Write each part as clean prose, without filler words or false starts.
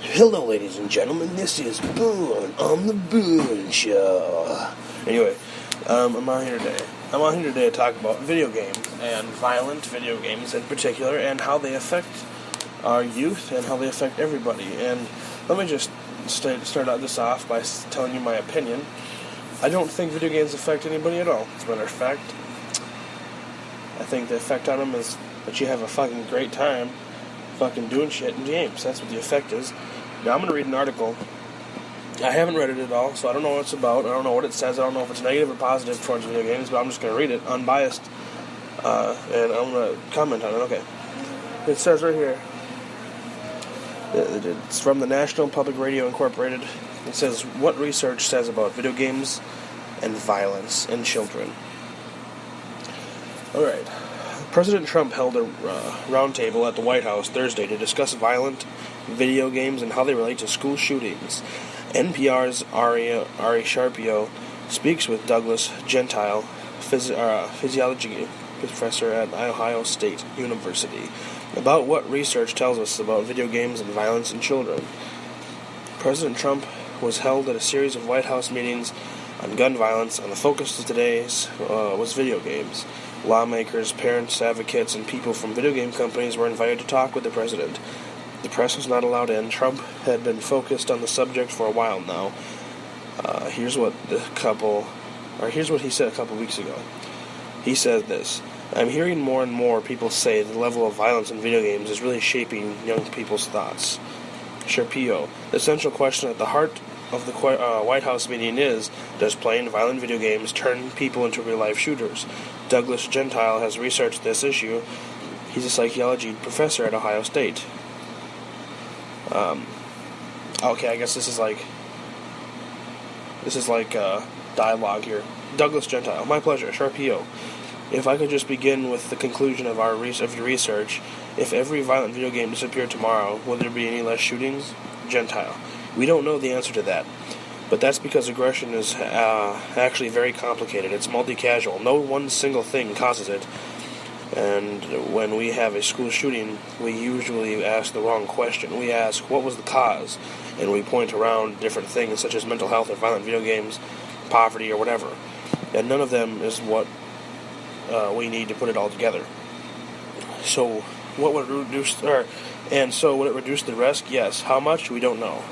Hello, ladies and gentlemen, this is Boone on the Boone Show. Anyway, I'm on here today to talk about video games, and violent video games in particular, and how they affect our youth, and how they affect everybody. And let me just start out this off by telling you my opinion. I don't think video games affect anybody at all. As a matter of fact, I think the effect on them is that you have a fucking great time fucking doing shit in games. That's what the effect is. Now I'm going to read an article. I haven't read it at all, so I don't know what it's about. I don't know what it says. I don't know if it's negative or positive towards video games, but I'm just going to read it, unbiased, and I'm going to comment on it. Okay. It says right here, it's from the National Public Radio Incorporated. It says, what research says about video games and violence in children. Alright. President Trump held a roundtable at the White House Thursday to discuss violent video games and how they relate to school shootings. NPR's Ari Sharpio speaks with Douglas Gentile, physiology professor at Ohio State University, about what research tells us about video games and violence in children. President Trump was held at a series of White House meetings on gun violence, and the focus of today's was video games. Lawmakers, parents, advocates, and people from video game companies were invited to talk with the president. The press was not allowed in. Trump had been focused on the subject for a while now. Here's what he said a couple weeks ago. He said this: "I'm hearing more and more people say the level of violence in video games is really shaping young people's thoughts." Sharpio, the central question at the heart of the White House meeting is, does playing violent video games turn people into real-life shooters? Douglas Gentile has researched this issue. He's a psychology professor at Ohio State. Okay, I guess this is like dialogue here. Douglas Gentile, my pleasure. Sharpio, if I could just begin with the conclusion of your research, if every violent video game disappeared tomorrow, would there be any less shootings? Gentile, we don't know the answer to that, but that's because aggression is actually very complicated. It's multi-casual. No one single thing causes it. And when we have a school shooting, we usually ask the wrong question. We ask, what was the cause? And we point around different things such as mental health or violent video games, poverty or whatever. And none of them is what we need to put it all together. So what would reduce, would it reduce the risk? Yes. How much? We don't know.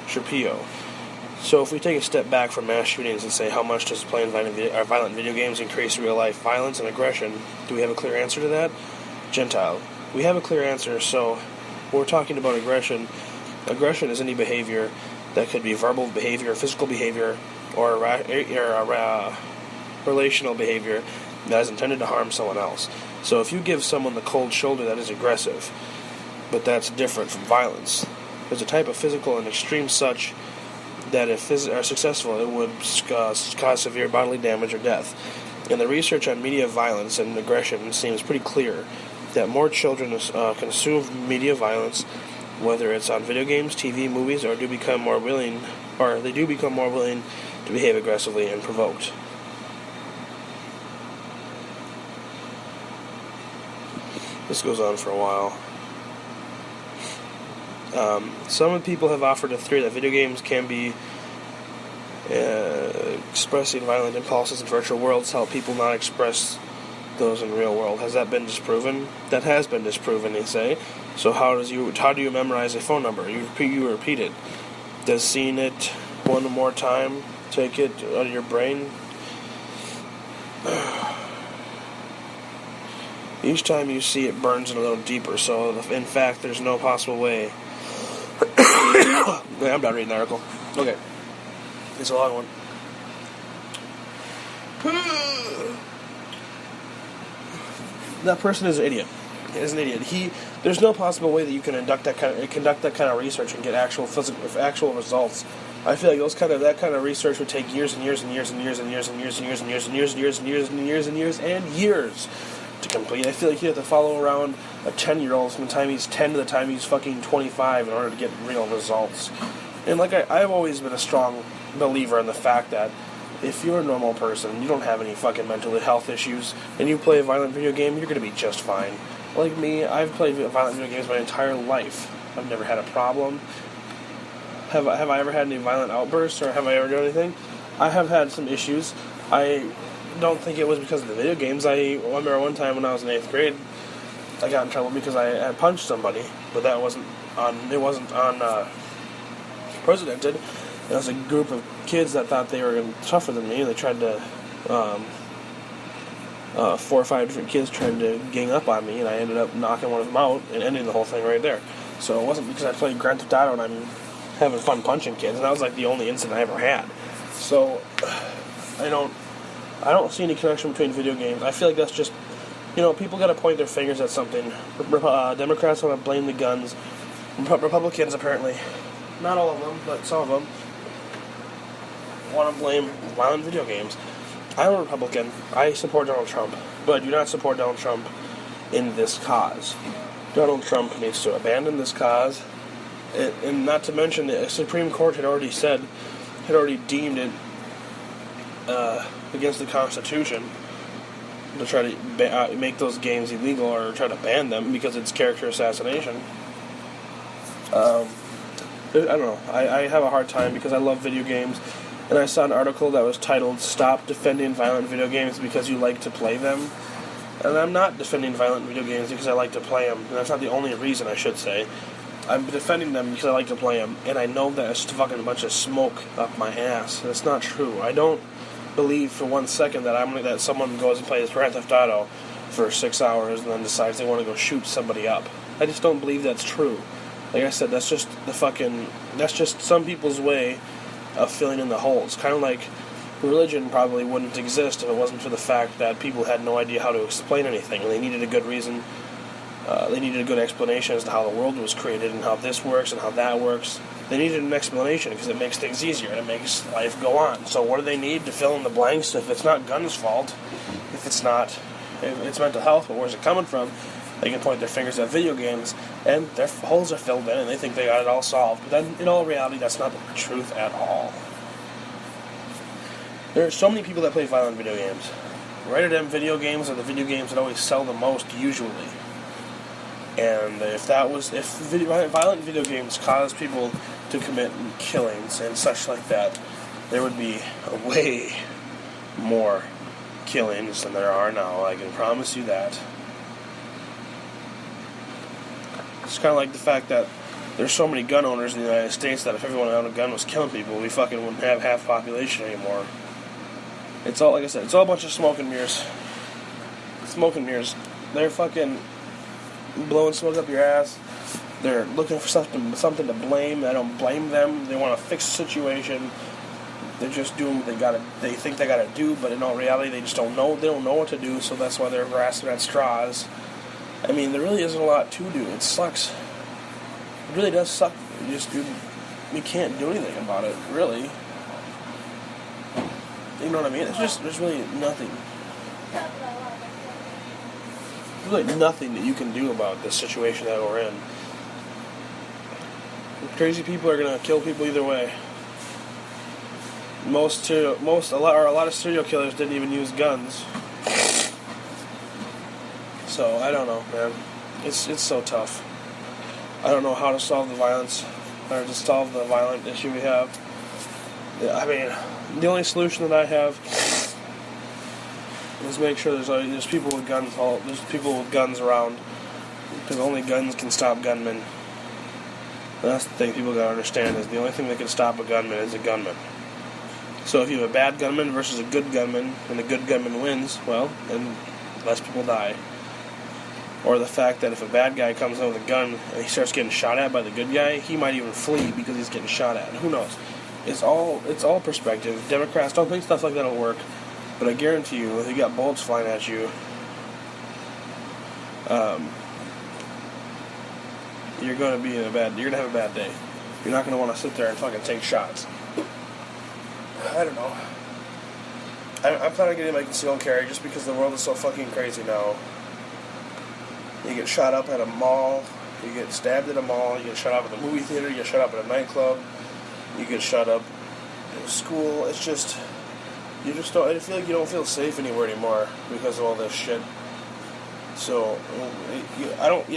Sharpio. So if we take a step back from mass shootings and say, how much does playing violent video games increase real-life violence and aggression? Do we have a clear answer to that? Gentile. We have a clear answer. So when we're talking about aggression, aggression is any behavior that could be verbal behavior, physical behavior, or relational behavior that is intended to harm someone else. So if you give someone the cold shoulder, that is aggressive, but that's different from violence. There's a type of physical and extreme such that if are successful, it would cause severe bodily damage or death. And the research on media violence and aggression seems pretty clear that more children consume media violence, whether it's on video games, TV, movies, or they do become more willing to behave aggressively and provoked. This goes on for a while. Some people have offered a theory that video games can be expressing violent impulses in virtual worlds help people not express those in the real world. Has that been disproven? That has been disproven, they say. So how do you memorize a phone number? You repeat it. Does seeing it one more time take it out of your brain? Each time you see it burns it a little deeper, so in fact there's no possible way. I'm done reading the article. Okay. It's a long one. That person is an idiot. Is an idiot. There's no possible way that you can conduct that kind of research and get actual results. I feel like that kind of research would take years and years and years and years and years and years and years and years and years and years and years and years and years and years to complete. I feel like you have to follow around a 10-year-old from the time he's 10 to the time he's fucking 25 in order to get real results. And like I've always been a strong believer in the fact that if you're a normal person, you don't have any fucking mental health issues, and you play a violent video game, you're going to be just fine. Like me, I've played violent video games my entire life. I've never had a problem. Have I ever had any violent outbursts, or have I ever done anything? I have had some issues. I don't think it was because of the video games. I remember one time when I was in 8th grade, I got in trouble because I had punched somebody, but that wasn't on. It wasn't on presidented. It was a group of kids that thought they were tougher than me, and they tried to. 4 or 5 different kids tried to gang up on me, and I ended up knocking one of them out and ending the whole thing right there. So it wasn't because I played Grand Theft Auto and I'm having fun punching kids, and that was like the only incident I ever had. So I don't see any connection between video games. I feel like that's just, people got to point their fingers at something. Democrats want to blame the guns. Republicans, apparently, not all of them, but some of them, want to blame violent video games. I'm a Republican. I support Donald Trump, but do not support Donald Trump in this cause. Donald Trump needs to abandon this cause, and not to mention the Supreme Court had already deemed it against the Constitution to try to make those games illegal or try to ban them because it's character assassination. I don't know. I have a hard time because I love video games. And I saw an article that was titled, "Stop Defending Violent Video Games Because You Like to Play Them." And I'm not defending violent video games because I like to play them. And that's not the only reason, I should say. I'm defending them because I like to play them. And I know that it's fucking a bunch of smoke up my ass. That's not true. I don't believe for 1 second that someone goes and plays Grand Theft Auto for 6 hours and then decides they want to go shoot somebody up. I just don't believe that's true. Like I said, that's just some people's way of filling in the holes. Kind of like religion probably wouldn't exist if it wasn't for the fact that people had no idea how to explain anything, and they needed a good reason. They needed a good explanation as to how the world was created and how this works and how that works. They needed an explanation because it makes things easier and it makes life go on. So what do they need to fill in the blanks if it's not guns' fault? If it's mental health, but where's it coming from? They can point their fingers at video games, and their holes are filled in, and they think they got it all solved. But then, in all reality, that's not the truth at all. There are so many people that play violent video games. Rated M video games are the video games that always sell the most, usually. And violent video games cause people to commit killings and such like that, there would be way more killings than there are now. I can promise you that. It's kind of like the fact that there's so many gun owners in the United States that if everyone who owned a gun was killing people, we fucking wouldn't have half the population anymore. It's all, like I said, it's all a bunch of smoke and mirrors. Smoke and mirrors. They're fucking blowing smoke up your ass. They're looking for something to blame. I don't blame them. They want to fix the situation. They're just doing what they think they gotta do, but in all reality, they just don't know. They don't know what to do, so that's why they're grasping at straws. I mean, there really isn't a lot to do. It sucks. It really does suck. We can't do anything about it, really. You know what I mean? There's really nothing. There's really nothing that you can do about this situation that we're in. Crazy people are gonna kill people either way. A lot of serial killers didn't even use guns. So, I don't know, man. It's so tough. I don't know how to solve the violence, or to solve the violent issue we have. I mean, the only solution that I have is make sure there's people with guns. There's people with guns around, because only guns can stop gunmen. And that's the thing people gotta understand, is the only thing that can stop a gunman is a gunman. So if you have a bad gunman versus a good gunman, and the good gunman wins, well, then less people die. Or the fact that if a bad guy comes in with a gun and he starts getting shot at by the good guy, he might even flee because he's getting shot at. Who knows? It's all perspective. Democrats don't think stuff like that will work, but I guarantee you, if you got bullets flying at you, you're gonna have a bad day. You're not gonna want to sit there and fucking take shots. I don't know. I'm planning on getting my concealed carry just because the world is so fucking crazy now. You get shot up at a mall, you get stabbed at a mall, you get shot up at a movie theater, you get shot up at a nightclub, you get shot up in school. It's just, I feel like you don't feel safe anywhere anymore because of all this shit. So, I don't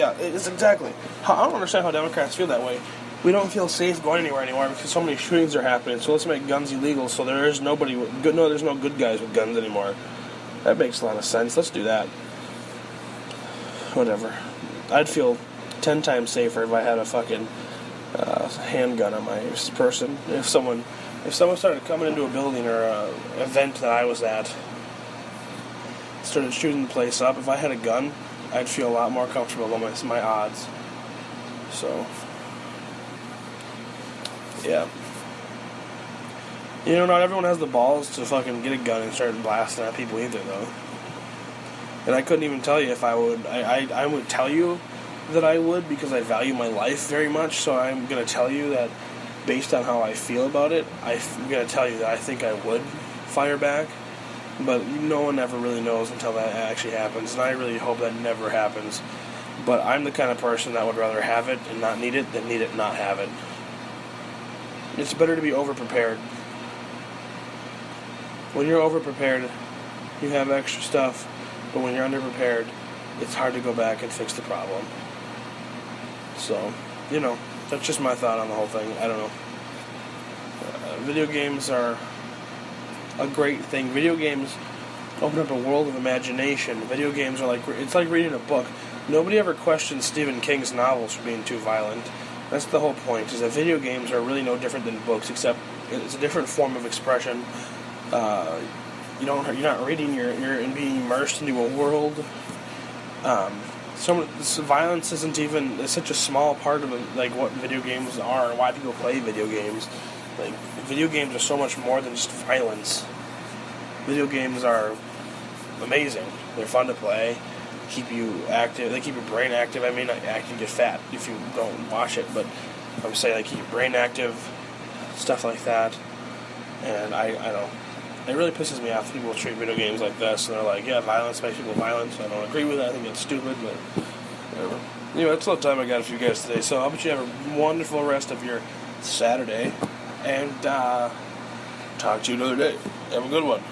understand how Democrats feel that way. we don't feel safe going anywhere anymore because so many shootings are happening. So let's make guns illegal so there's no good guys with guns anymore. That makes a lot of sense. Let's do that. Whatever. I'd feel 10 times safer if I had a fucking handgun on my person. If someone started coming into a building or an event that I was at, started shooting the place up, if I had a gun, I'd feel a lot more comfortable about my odds. So, yeah. You know, not everyone has the balls to fucking get a gun and start blasting at people either, though. And I couldn't even tell you if I would. I would tell you that I would because I value my life very much, so I'm going to tell you that based on how I feel about it, I'm going to tell you that I think I would fire back. But no one ever really knows until that actually happens, and I really hope that never happens. But I'm the kind of person that would rather have it and not need it than need it and not have it. It's better to be over-prepared. When you're over-prepared, you have extra stuff, but when you're under-prepared, it's hard to go back and fix the problem. So, you know, that's just my thought on the whole thing. I don't know. Video games are a great thing. Video games open up a world of imagination. Video games are it's like reading a book. Nobody ever questions Stephen King's novels for being too violent. That's the whole point, is that video games are really no different than books, except it's a different form of expression. You're not reading, you're being immersed into a world. This violence it's such a small part of what video games are and why people play video games. Video games are so much more than just violence. Video games are amazing. They're fun to play. Keep you active. They keep your brain active. I mean, you get fat if you don't watch it, but I'm saying keep your brain active, stuff like that. And I don't. It really pisses me off people treat video games like this, and they're like, yeah, violence makes people violent. I don't agree with that. I think it's stupid, but whatever. Anyway, that's all the time I got for you guys today. So I hope you have a wonderful rest of your Saturday, and talk to you another day. Have a good one.